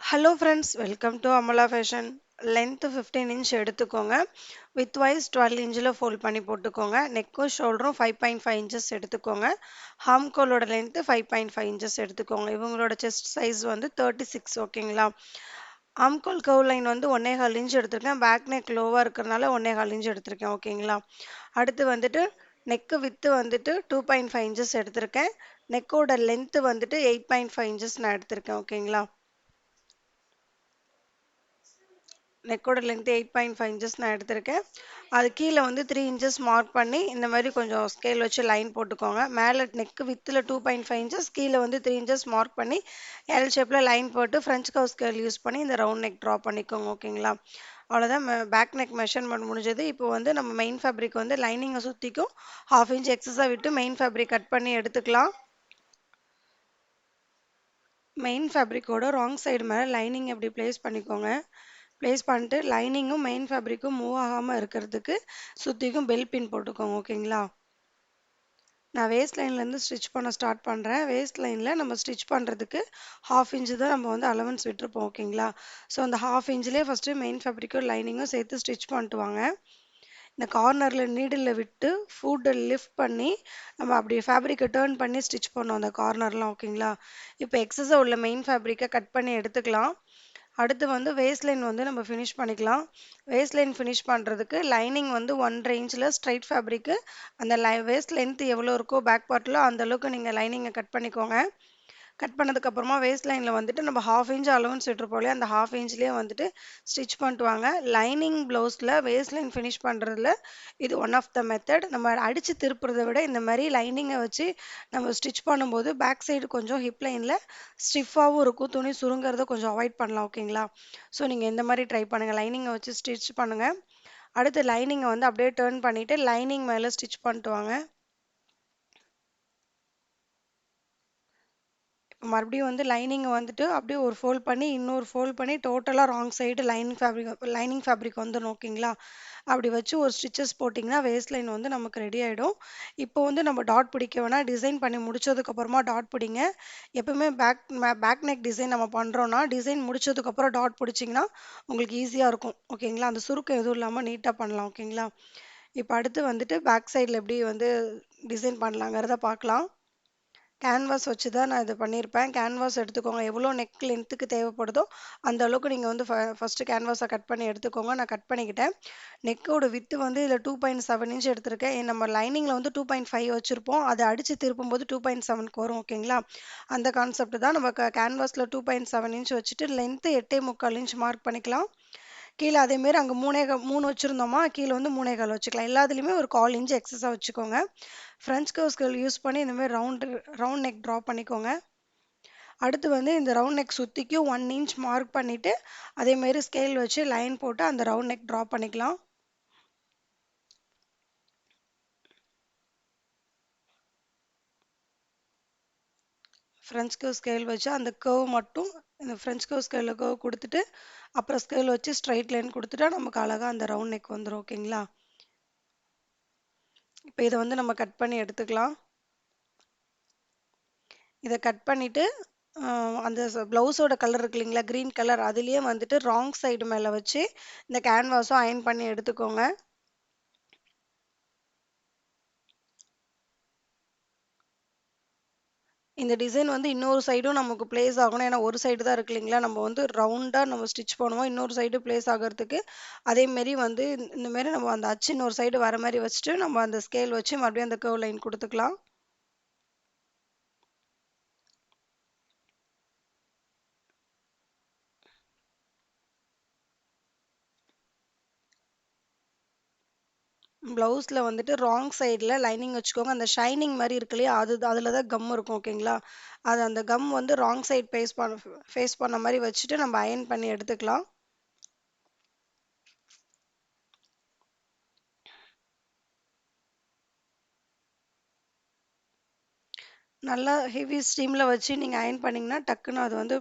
Hello friends, welcome to Amala Fashion. Length 15 inch எடுத்துக்கோங்க. Widthwise 12 inchல fold பண்ணி போட்டுக்கோங்க. நெக்கும் ஷோல்டரும் 5.5 inches எடுத்துக்கோங்க. ஹாம்கோலோட length 5.5 inches எடுத்துக்கோங்க. இவங்களோட chest size வந்து 36 ஓகேங்களா? ஆம்கோல் கர்வ் லைன் வந்து 1.25 inch எடுத்திருக்கேன். பேக் நெக் லோவா இருக்கிறதுனால 1.25 inch எடுத்திருக்கேன் ஓகேங்களா? அடுத்து வந்துட்டு நெக்கு வித்து வந்துட்டு 2.5 inches எடுத்திருக்கேன். நெக்கோட லென்த் வந்துட்டு 8.5 inches நான் எடுத்திருக்கேன் ஓகேங்களா? நெக்கோட லென்த் 8.5 இன்ச்சஸ் நான் எடுத்திருக்கேன். அது கீழே வந்து 3 இன்ச்சஸ் மார்க் பண்ணி இந்த மாதிரி கொஞ்சம் ஸ்கேல் வச்சு லைன் போட்டுக்கோங்க. மேலே நெக்கு வித்தில் 2.5 இன்ச்சஸ் கீழே வந்து 3 இன்ச்சஸ் மார்க் பண்ணி எல் ஷேப்பில் லைன் போட்டு ஃப்ரெஞ்ச் கர்வ் ஸ்கேல் யூஸ் பண்ணி இந்த ரவுண்ட் நெக் ட்ரா பண்ணிக்கோங்க ஓகேங்களா? அவ்வளோதான் பேக் நெக் மெஷர்மெண்ட் முடிஞ்சது. இப்போ வந்து நம்ம மெயின் ஃபேப்ரிக் வந்து லைனிங்கை சுற்றிக்கும் 1/2 inch எக்ஸஸாக விட்டு மெயின் ஃபேப்ரிக் கட் பண்ணி எடுத்துக்கலாம். மெயின் ஃபேப்ரிக்கோட ராங் சைடு மேலே லைனிங் எப்படி ப்ளேஸ் பண்ணிக்கோங்க. ப்ளேஸ் பண்ணிட்டு லைனிங்கும் மெயின் ஃபேப்ரிக்கும் மூவ் ஆகாமல் இருக்கிறதுக்கு சுற்றிக்கும் பெல் பின் போட்டுக்கோங்க ஓகேங்களா? நான் வேஸ்ட் லைன்லேருந்து ஸ்டிச் பண்ண ஸ்டார்ட் பண்ணுறேன். வேஸ்ட் லைனில் நம்ம ஸ்டிச் பண்ணுறதுக்கு 1/2 inch தான் நம்ம வந்து அலவன்ஸ் விட்டுருப்போம் ஓகேங்களா? ஸோ அந்த 1/2 inchலேயே ஃபஸ்ட்டு மெயின் ஃபேப்ரிக்கும் லைனிங்கும் சேர்த்து ஸ்டிச் பண்ணிட்டு வாங்க. இந்த கார்னரில் நீடில் விட்டு ஃபுட்டை லிஃப்ட் பண்ணி நம்ம அப்படி ஃபேப்ரிக்கை டேர்ன் பண்ணி ஸ்டிச் பண்ணோம் அந்த கார்னர்லாம் ஓகேங்களா? இப்போ எக்ஸஸாக உள்ள மெயின் ஃபேப்ரிக்கை கட் பண்ணி எடுத்துக்கலாம். அடுத்து வந்து வேஸ்ட் லைன் வந்து நம்ம ஃபினிஷ் பண்ணிக்கலாம். வேஸ்ட் லைன் ஃபினிஷ் பண்ணுறதுக்கு லைனிங் வந்து 1.5 inchல ஸ்ட்ரைட் ஃபேப்ரிக்கு அந்த வேஸ்ட் லென்த் எவ்வளோ இருக்கோ பேக் பார்ட்டில் அந்த அளவுக்கு நீங்கள் லைனிங்கை கட் பண்ணிக்கோங்க. கட் பண்ணதுக்கப்புறமா வேஸ்ட் லைனில் வந்துட்டு நம்ம 1/2 inch அலவன்ஸ் விட்டுருப்போம் இல்லையா? அந்த 1/2 inchலேயே வந்துட்டு ஸ்டிச் பண்ணிட்டு வாங்க. லைனிங் ப்ளவுஸில் வேஸ்ட் லைன் ஃபினிஷ் பண்ணுறதுல இது ஒன் ஆஃப் த மெத்தட். நம்ம அடித்து திருப்புறதை விட இந்த மாதிரி லைனிங்கை வச்சு நம்ம ஸ்டிச் பண்ணும்போது பேக் சைடு கொஞ்சம் ஹிப் லைனில் ஸ்டிஃபாகவும் இருக்கும். துணி சுருங்கிறத கொஞ்சம் அவாய்ட் பண்ணலாம் ஓகேங்களா? ஸோ நீங்கள் இந்த மாதிரி ட்ரை பண்ணுங்கள். லைனிங்கை வச்சு ஸ்டிச் பண்ணுங்கள். அடுத்து லைனிங்கை வந்து அப்படியே டேர்ன் பண்ணிவிட்டு லைனிங் மேலே ஸ்டிச் பண்ணிட்டு வாங்க. மறுபடியும் வந்து லைனிங்கை வந்துட்டு அப்படியே ஒரு ஃபோல்ட் பண்ணி இன்னொரு ஃபோல்ட் பண்ணி டோட்டலாக ராங் சைடு லைனிங் ஃபேப்ரிக் வந்துடும் ஓகேங்களா? அப்படி வச்சு ஒரு ஸ்டிச்சஸ் போட்டிங்கன்னா வேஸ்ட் லைன் வந்து நமக்கு ரெடி ஆகிடும். இப்போ வந்து நம்ம டாட் பிடிக்க வேணால் டிசைன் பண்ணி முடிச்சதுக்கப்புறமா டாட் பிடிங்க. எப்பவுமே பேக் நெக் டிசைன் நம்ம பண்ணுறோன்னா டிசைன் முடிச்சதுக்கப்புறம் டாட் பிடிச்சிங்கன்னா உங்களுக்கு ஈஸியாக இருக்கும் ஓகேங்களா? அந்த சுருக்கம் எதுவும் இல்லாமல் நீட்டாக பண்ணலாம் ஓகேங்களா? இப்போ அடுத்து வந்துட்டு பேக் சைடில் எப்படி வந்து டிசைன் பண்ணலாங்கிறத பார்க்கலாம். கேன்வாஸ் வச்சு தான் நான் இதை பண்ணியிருப்பேன். கேன்வாஸ் எடுத்துக்கோங்க. எவ்வளோ நெக் லென்த்துக்கு தேவைப்படுதோ அந்த அளவுக்கு நீங்கள் வந்து ஃபஸ்ட்டு கேன்வாஸை கட் பண்ணி எடுத்துக்கோங்க. நான் கட் பண்ணிக்கிட்டேன். நெக்கோட வித்து வந்து இதில் 2.7 இன்ச் எடுத்திருக்கேன். நம்ம லைனிங்கில் வந்து 2.5 வச்சுருப்போம். அதை அடித்து திருப்பும்போது 2.7க்கு வரும் ஓகேங்களா? அந்த கான்செப்ட் தான் நம்ம கேன்வாஸில் 2.7 இன்ச் வச்சுட்டு லென்த்து 8.25 இன்ச் மார்க் பண்ணிக்கலாம். கீழே அதேமாரி அங்கே 3 வச்சுருந்தோமா கீழே வந்து 3.25 வச்சுக்கலாம். எல்லாத்துலேயுமே ஒரு 1/4 இன்ச் எக்ஸஸாக வச்சுக்கோங்க. ஃப்ரெஞ்ச் கர்வ் ஸ்கேல் யூஸ் பண்ணி இந்தமாரி ரவுண்ட் நெக் ட்ரா பண்ணிக்கோங்க. அடுத்து வந்து இந்த ரவுண்ட் நெக் சுற்றிக்கும் 1 இன்ச் மார்க் பண்ணிவிட்டு அதேமாரி ஸ்கேல் வச்சு லைன் போட்டு அந்த ரவுண்ட் நெக் ட்ரா பண்ணிக்கலாம். ஃப்ரெஞ்ச் கர்வ் ஸ்கேல் வச்சு அந்த கர்வ் மட்டும் இந்த ஃப்ரெஞ்ச் கர்வ் ஸ்கேலில் கர்வ் கொடுத்துட்டு அப்புறம் ஸ்கேல் வச்சு ஸ்ட்ரைட் லைன் கொடுத்துட்டா நமக்கு அழகாக அந்த ரவுண்ட் நெக் வந்துடும் ஓகேங்களா? இப்போ இதை வந்து நம்ம கட் பண்ணி எடுத்துக்கலாம். இதை கட் பண்ணிவிட்டு அந்த ப்ளவுஸோட கலர் இருக்கு இல்லைங்களா, க்ரீன் கலர், அதுலேயே வந்துட்டு ராங் சைடு மேலே வச்சு இந்த கேன்வாஸும் அயன் பண்ணி எடுத்துக்கோங்க. இந்த டிசைன் வந்து இன்னொரு சைடும் நமக்கு பிளேஸ் ஆகணும். ஏன்னா ஒரு சைடு தான் இருக்கு இல்லைங்களா, நம்ம வந்து ரவுண்டாக நம்ம ஸ்டிச் பண்ணுவோம். இன்னொரு சைடு பிளேஸ் ஆகிறதுக்கு அதேமாரி வந்து இந்தமாரி நம்ம அந்த அச்சு இன்னொரு சைடு வர மாதிரி வச்சுட்டு நம்ம அந்த ஸ்கேல் வச்சு மறுபடியும் அந்த கர்வ் லைன் கொடுத்துக்கலாம். ப்ளவுஸில் வந்துட்டு ராங் சைடில் லைனிங் வச்சுக்கோங்க. அந்த ஷைனிங் மாதிரி இருக்கு இல்லையா, அதில் தான் கம் இருக்கும் ஓகேங்களா? அது அந்த கம் வந்து ராங் சைட் ஃபேஸ் பண்ண மாதிரி வச்சுட்டு நம்ம அயன் பண்ணி எடுத்துக்கலாம். நல்லா ஹெவி ஸ்டீமில் வச்சு நீங்கள் அயன் பண்ணிங்கன்னா டக்குன்னு அது வந்து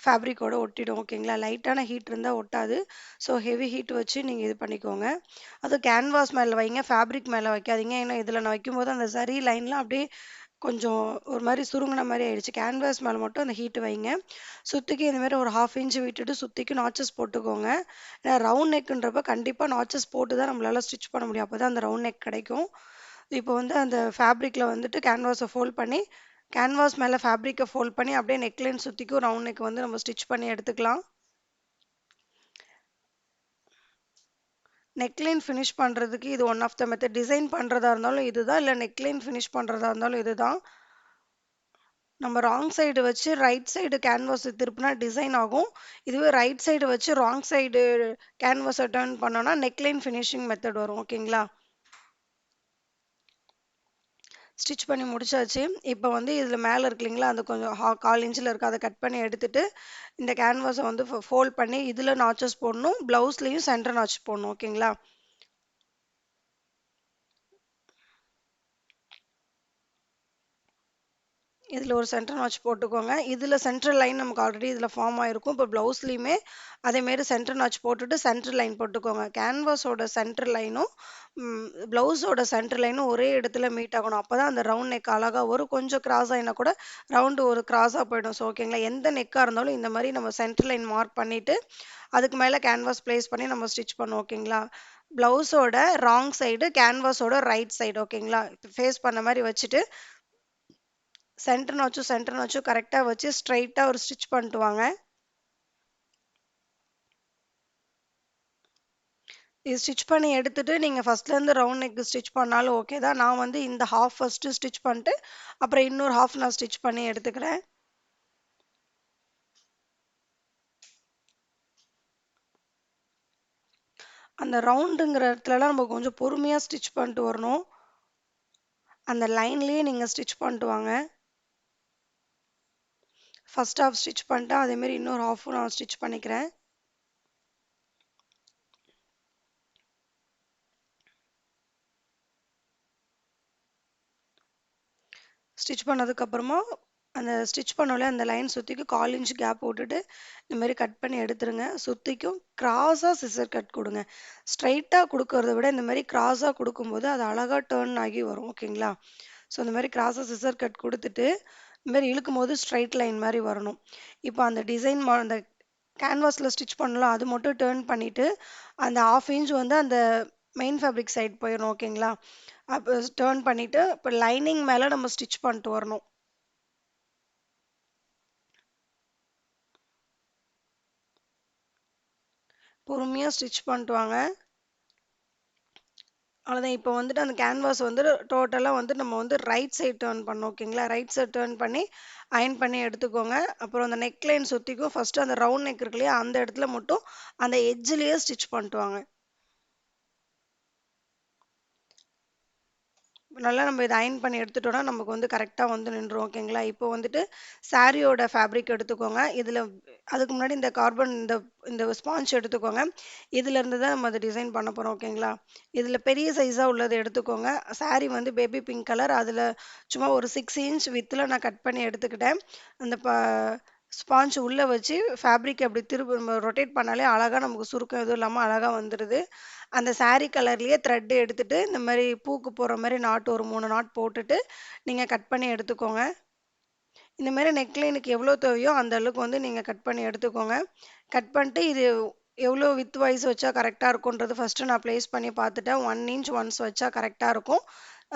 ஃபேப்ரிக்கோட ஒட்டிடும் ஓகேங்களா? லைட்டான ஹீட் இருந்தால் ஒட்டாது. ஸோ ஹெவி ஹீட் வச்சு நீங்கள் இது பண்ணிக்கோங்க. அதுவும் கேன்வாஸ் மேலே வைங்க, ஃபேப்ரிக் மேலே வைக்காதீங்க. ஏன்னா இதில் நான் வைக்கும்போது அந்த சரி லைன்லாம் அப்படியே கொஞ்சம் ஒரு மாரி சுருங்குன மாரி ஆயிடுச்சு. கேன்வாஸ் மேல மட்டும் அந்த ஹீட் வைங்க. சுத்திக்கு இந்த மாரி ஒரு 1/2 இன்ச் விட்டுட்டு சுத்திக்கு நாட்சஸ் போட்டுக்கோங்க. ஏன்னா ரவுண்ட் நெக்குன்றப்ப கண்டிப்பா நாட்சஸ் போட்டு தான் நம்மளால ஸ்டிச் பண்ண முடியும். அப்பதான் அந்த ரவுண்ட் நெக் கிடைக்கும். இப்போ வந்து அந்த ஃபேப்ரிக்ல வந்துட்டு கேன்வாஸ ஃபோல்ட் பண்ணி, கேன்வாஸ் மேல ஃபேப்ரிக்க ஃபோல்ட் பண்ணி அப்படியே நெக்லைன் சுத்திக்கும் ரவுண்ட் நெக் வந்து நம்ம ஸ்டிச் பண்ணி எடுத்துக்கலாம். நெக்லைன் ஃபினிஷ் பண்றதுக்கு இது one of the method. Design பண்றதா இருந்தாலும் இதுதான், இல்ல நெக்லைன் ஃபினிஷ் பண்றதா இருந்தாலும் இதுதான். நம்ம ராங் சைடு வச்சு ரைட் சைடு கேன்வாஸ் திருப்புனா டிசைன் ஆகும். இதுவே ரைட் சைடு வச்சு ராங் சைடு கேன்வாஸை டர்ன் பண்ணோம்னா நெக்லைன் ஃபினிஷிங் மெத்தட் வரும். ஓகேங்களா? ஸ்டிச் பண்ணி முடிச்சாச்சு. இப்போ வந்து இதில் மேலே இருக்கு இல்லைங்களா, அந்த கொஞ்சம் 1/4 இன்ச்சில் இருக்குது, அதை கட் பண்ணி எடுத்துட்டு இந்த கேன்வாஸை வந்து ஃபோல்ட் பண்ணி இதில் நாச்சஸ் போடணும், ப்ளவுஸ்லேயும் சென்டர் நாச் போடணும். ஓகேங்களா? இதில் ஒரு சென்டர் நாட்ச் போட்டுக்கோங்க. இதில் சென்டர் லைன் நமக்கு ஆல்ரெடி இதில் ஃபார்ம் ஆயிருக்கும். இப்போ ப்ளவுஸ்லையுமே அதேமாரி சென்டர் நாட்ச் போட்டுட்டு சென்டர் லைன் போட்டுக்கோங்க. கேன்வாஸோட சென்டர் லைனும் ப்ளவுஸோட சென்டர் லைனும் ஒரே இடத்துல மீட் ஆகணும். அப்போ தான் அந்த ரவுண்ட் நெக் அழகாக வரும். கொஞ்சம் கிராஸ் ஆகினா கூட ரவுண்டு ஒரு கிராஸாக போயிடும். ஸோ ஓகேங்களா, எந்த நெக்காக இருந்தாலும் இந்த மாதிரி நம்ம சென்டர் லைன் மார்க் பண்ணிவிட்டு அதுக்கு மேலே கேன்வாஸ் ப்ளேஸ் பண்ணி நம்ம ஸ்டிச் பண்ணுவோம். ஓகேங்களா? ப்ளவுஸோட ராங் சைடு கேன்வாஸோட ரைட் சைடு. ஓகேங்களா? ஃபேஸ் பண்ண மாதிரி வச்சுட்டு சென்டர் நாச்சும் கரெக்டா வச்சு ஸ்ட்ரைட்டா ஒரு ஸ்டிச் பண்ணிட்டு வாங்க. இது ஸ்டிச் பண்ணி எடுத்துட்டு நீங்க ஃபர்ஸ்ட்ல இருந்து ரவுண்ட் நெக் ஸ்டிச் பண்ணாலும் ஓகே தான். நான் வந்து இந்த ஹாஃப் ஃபர்ஸ்ட் ஸ்டிச் பண்ணிட்டு அப்புறம் இன்னொரு ஹாஃப் நான் ஸ்டிச் பண்ணி எடுத்துக்கிறேன். அந்த ரவுண்டுங்கிற இடத்துலலாம் நம்ம கொஞ்சம் பொறுமையா ஸ்டிச் பண்ணிட்டு வரணும். அந்த லைன்லயே நீங்க ஸ்டிச் பண்ணிட்டு வாங்க. ஃபர்ஸ்ட் ஹாஃப் ஸ்டிச் பண்ணிட்டேன். அதே மாதிரி இன்னொரு ஹாஃபும் நான் ஸ்டிச் பண்ணிக்கிறேன். ஸ்டிச் பண்ணதுக்கப்புறமா அந்த ஸ்டிச் பண்ணோம்ல அந்த லைன் சுற்றிக்கும் 1/4 இன்ச் கேப் விட்டுட்டு இந்த மாதிரி கட் பண்ணி எடுத்துருங்க. சுற்றிக்கும் கிராஸாக சிசர் கட் கொடுங்க. ஸ்ட்ரைட்டாக கொடுக்கறத விட இந்த மாதிரி கிராஸாக கொடுக்கும்போது அது அழகாக டேர்ன் ஆகி வரும். ஓகேங்களா? ஸோ இந்த மாதிரி கிராஸாக சிசர் கட் கொடுத்துட்டு இந்த மாதிரி இழுக்கும் போது ஸ்ட்ரைட் லைன் மாதிரி வரணும். இப்போ அந்த டிசைன் அந்த கேன்வாஸில் ஸ்டிச் பண்ணலாம் அது மட்டும் டேர்ன் பண்ணிவிட்டு அந்த 1/2 இன்ச் வந்து அந்த மெயின் ஃபேப்ரிக் சைடு போயிடும். ஓகேங்களா? அப்போ டேர்ன் பண்ணிவிட்டு இப்போ லைனிங் மேலே நம்ம ஸ்டிச் பண்ணிட்டு வரணும். பொறுமையா ஸ்டிச் பண்ணிட்டு வாங்க. அவ்வளோதான். இப்போ வந்துட்டு அந்த கேன்வாஸ் வந்து டோட்டலா வந்து நம்ம வந்து ரைட் சைடு டர்ன் பண்ணணும். ஓகேங்களா? ரைட் சைடு டர்ன் பண்ணி அயர்ன் பண்ணி எடுத்துக்கோங்க. அப்புறம் அந்த நெக் லைன் சுத்திக்கும் ஃபர்ஸ்ட்டு அந்த ரவுண்ட் நெக் இருக்கு இல்லையா, அந்த இடத்துல மட்டும் அந்த எட்ஜ்லயே ஸ்டிச் பண்ணிட்டு வாங்க. நல்லா நம்ம இத அயர்ன் பண்ணி எடுத்துட்டோம்னா, நமக்கு வந்து கரெக்ட்டா வந்து நின்றும். ஓகேங்களா? இப்போ வந்துட்டு சாரியோட ஃபேப்ரிக் எடுத்துக்கோங்க. இதுல அதுக்கு முன்னாடி இந்த கார்பன் இந்த இந்த ஸ்பாஞ்ச் எடுத்துக்கோங்க. இதுலருந்து தான் நம்ம அத டிசைன் பண்ண போறோம். ஓகேங்களா? இதுல பெரிய சைஸா உள்ளது எடுத்துக்கோங்க. சாரி வந்து பேபி பிங்க் கலர். அதுல சும்மா ஒரு 6 இன்ச் வித்ல நான் கட் பண்ணி எடுத்துக்கிட்டேன். அந்த ஸ்பாஞ்ச் உள்ள வச்சு ஃபேப்ரிக் அப்படி நம்ம ரொட்டேட் பண்ணாலே அழகா நமக்கு சுருக்கம் எதுவும் இல்லாம அழகா வந்துருது. அந்த சாரி கலர்லயே த்ரெட் எடுத்துட்டு இந்த மாரி பூக்கு போடுற மாரி நாட் ஒரு 3 நாட் போட்டுட்டு நீங்க கட் பண்ணி எடுத்துக்கோங்க. இந்த மாரி நெக்லைனுக்கு எவ்வளோ தேவையோ அந்த அளவுக்கு வந்து நீங்க கட் பண்ணி எடுத்துக்கோங்க. கட் பண்ணிட்டு இது எவ்வளோ வித் வைஸ் வச்சா கரெக்ட்டா இருக்கும்ன்றது ஃபர்ஸ்ட்டு நான் ப்ளேஸ் பண்ணி பார்த்துட்டேன். 1 இன்ச் ஒன்ஸ் வச்சா கரெக்ட்டா இருக்கும்.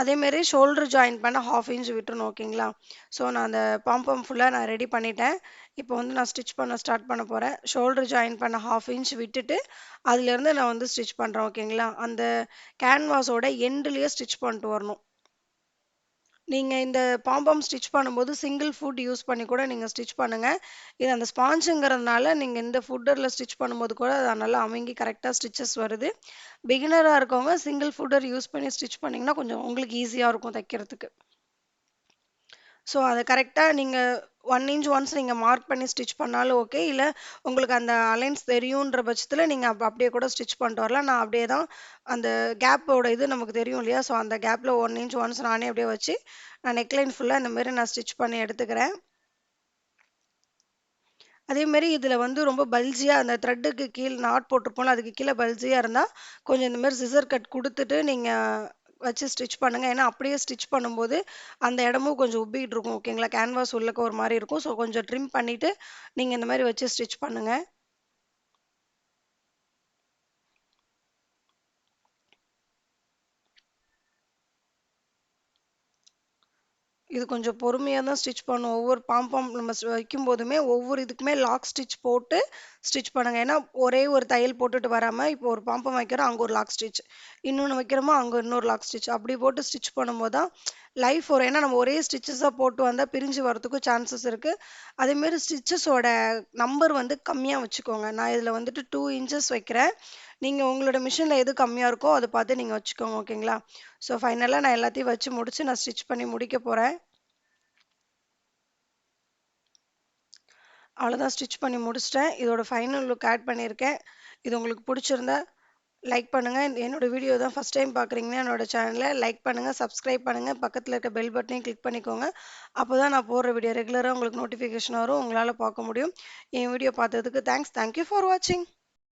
அதேமாரி ஷோல்டர் ஜாயின் பண்ண 1/2 இன்ச் விட்டுறணும். ஓகேங்களா? ஸோ நான் அந்த பாம்பம் ஃபுல்லா நான் ரெடி பண்ணிட்டேன். இப்போ வந்து நான் ஸ்டிச் பண்ண ஸ்டார்ட் பண்ண போறேன். ஷோல்டர் ஜாயின் பண்ண 1/2 இன்ச் விட்டுட்டு அதுலேருந்து நான் வந்து ஸ்டிச் பண்றேன். ஓகேங்களா? அந்த கேன்வாஸோட எண்டுலயே ஸ்டிச் பண்ணிட்டு வரணும். நீங்க இந்த பாம்பாம் ஸ்டிச் பண்ணும்போது சிங்கிள் ஃபுட் யூஸ் பண்ணி கூட நீங்க ஸ்டிச் பண்ணுங்க. இது அந்த ஸ்பாஞ்சுங்கிறதுனால நீங்க இந்த ஃபுட்டர்ல ஸ்டிச் பண்ணும்போது கூட அது நல்லா அமுங்கி கரெக்ட்டா ஸ்டிச்சஸ் வருது. பிகினரா இருக்கவங்க சிங்கிள் ஃபுட்டர் யூஸ் பண்ணி ஸ்டிச் பண்ணீங்கன்னா கொஞ்சம் உங்களுக்கு ஈஸியா இருக்கும் தைக்கிறதுக்கு. ஸோ அத கரெக்ட்டா நீங்க 1 இன்ச் ஒன்ஸ் நீங்க மார்க் பண்ணி ஸ்டிச் பண்ணாலும் ஓகே. இல்ல உங்களுக்கு அந்த அலைன்ஸ் தெரியுன்ற பட்சத்தில நீங்க அப்படியே கூட ஸ்டிச் பண்ணிட்டு வரலாம். நான் அப்படியே தான் அந்த கேப்போட இது நமக்கு தெரியும் இல்லையா? ஸோ அந்த கேப்ல 1 இன்ச் ஒன்ஸ் நானே அப்படியே வச்சு நான் நெக்லைன் ஃபுல்லா இந்த மாரி நான் ஸ்டிச் பண்ணி எடுத்துக்கிறேன். அதேமாரி இதில வந்து ரொம்ப பல்ஜியா அந்த த்ரெட்டுக்கு கீழ நாட் போட்டிருப்போம்ல, அதுக்கு கீழ பல்ஜியா இருந்தா, கொஞ்சம் இந்த மாரி சிசர் கட் குடுத்துட்டு நீங்க வச்சு ஸ்டிச் பண்ணுங்க. ஏன்னா அப்படியே ஸ்டிச் பண்ணும்போது அந்த இடமும் கொஞ்சம் உப்பிட்டு இருக்கும். ஓகேங்களா? கேன்வாஸ் உள்ளக்க ஒரு மாரி இருக்கும். ஸோ கொஞ்சம் ட்ரிம் பண்ணிட்டு நீங்க இந்த மாரி வச்சு ஸ்டிச் பண்ணுங்க. இது கொஞ்சம் பொறுமையா தான் ஸ்டிச் பண்ணணும். ஒவ்வொரு பாம்பாம் நம்ம வைக்கும்போதுமே ஒவ்வொரு இதுக்குமே லாக் ஸ்டிச் போட்டு ஸ்டிச் பண்ணுங்க. ஏன்னா ஒரே ஒரு தையல் போட்டுட்டு வராம, இப்போ ஒரு பாம்பம் வைக்கிறோம், அங்க ஒரு லாக் ஸ்டிச். இன்னொன்னு வைக்கிறோமா, அங்க இன்னொரு லாக் ஸ்டிச். அப்படி போட்டு ஸ்டிச் பண்ணும்போது தான் லைஃப் வரும். ஏன்னா நம்ம ஒரே ஸ்டிச்சஸா போட்டு வந்தா பிரிஞ்சு வரதுக்கும் சான்சஸ் இருக்கு. அதேமாரி ஸ்டிச்சஸோட நம்பர் வந்து கம்மியா வச்சுக்கோங்க. நான் இதுல வந்துட்டு 2 இன்ச்சஸ் வைக்கிறேன். நீங்க உங்களோட மிஷின்ல எது கம்மியா இருக்கோ அத பார்த்து நீங்க வச்சுக்கோங்க. ஓகேங்களா? ஸோ ஃபைனலா நான் எல்லாத்தையும் வச்சு முடிச்சு நான் ஸ்டிச் பண்ணி முடிக்க போறேன். அவ்வளோதான் ஸ்டிச் பண்ணி முடிச்சுட்டேன். இதோட ஃபைனல் லுக் ஆட் பண்ணியிருக்கேன். இது உங்களுக்கு புடிச்சிருந்தா லைக் பண்ணுங்க. என்னோட வீடியோ தான் ஃபர்ஸ்ட் டைம் பார்க்குறீங்கன்னா என்னோட சேனல லைக் பண்ணுங்க, சப்ஸ்கிரைப் பண்ணுங்க. பக்கத்துல இருக்க பெல் பட்டனையும் கிளிக் பண்ணிக்கோங்க. அப்பதான் நான் போடுற வீடியோ ரெகுலரா உங்களுக்கு நோட்டிஃபிகேஷன் வரும். உங்களால பார்க்க முடியும். என் வீடியோ பார்த்ததுக்கு தேங்க்ஸ். தேங்க் யூ ஃபார் வாட்சிங்.